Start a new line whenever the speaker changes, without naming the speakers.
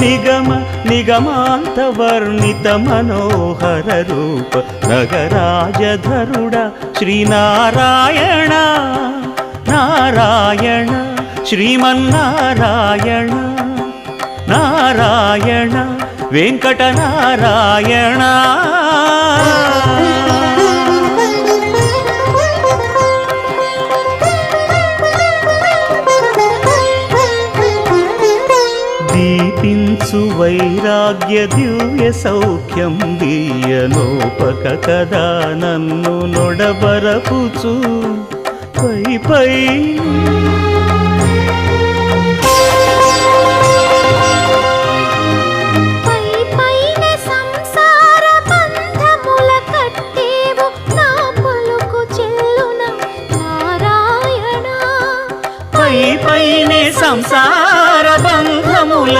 నిగమ నిగమాంత వర్ణిత మనోహర రూప నగరాజధరుడ శ్రీనారాయణ నారాయణ శ్రీమన్నారాయణ నారాయణ వెంకటనారాయణ. దీపించు వైరాగ్య దివ్య సౌఖ్యం దీయనోపక కదా నన్ను నొడబరపుచు పై పై పైనే సంసార బంధముల